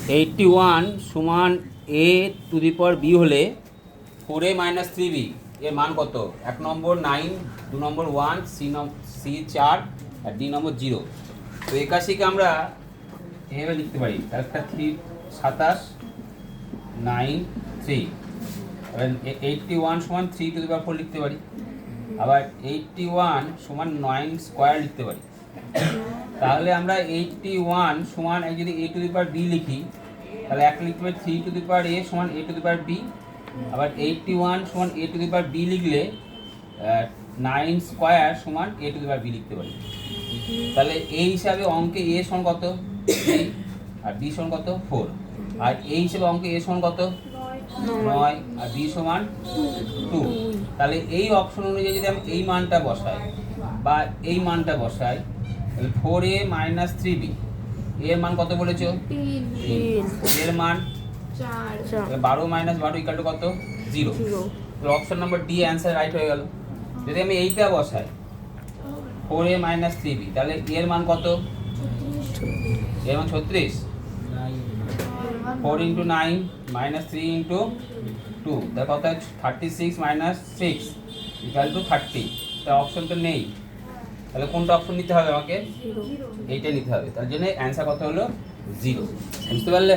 81 সমান a to the power b হলে 4a - 3b এর মান কত? 1 নম্বর 9, 2 নম্বর 1, সি 4 আর ডি নম্বর 0। তো 81কে আমরা এভাবে লিখতে পারি, একটা 3 27 9 3। এবার 81 সমান 3 টু দি পাওয়ার 4 লিখতে পারি, আবার 81 সমান 9 স্কোয়ার লিখতে পারি। তাহলে আমরা 81 সমান যদি a to the power b লিখি তাহলে একটা লিখতে পারি 3 টু দি পাওয়ার a সমান a to the power b। আবার 81 সমান a to the power b লিখলে 9 স্কোয়ার সমান a to the power b লিখতে পারি। তাহলে এই হিসাবে অঙ্কে a সমান কত? 3 আর b সমান কত? 4। আর এই হিসাবে অঙ্কে a সমান কত? 9 আর b সমান 2। তাহলে এই অপশন অনুযায়ী যদি আমি এই মানটা বসাই বা এই মানটা বসাই তাহলে 4a - 3b এর মান কত বলেছো? 3। এর মান 4। 12 - 12 = কত? 0। তাহলে option number D answer right হয়ে গেল। যদি আমি এইটা বসাই 4a - 3b তাহলে এর মান কত? এর মান 36। 4 × 9 - 3 × 2 তার কত? 36 - 6 = 30। তার অপশন তো নেই, তাহলে কোনটা অপশন নিতে হবে আমাকে? এইটা নিতে হবে। তার জন্য অ্যান্সার কত হলো? 0। বুঝতে পারলে?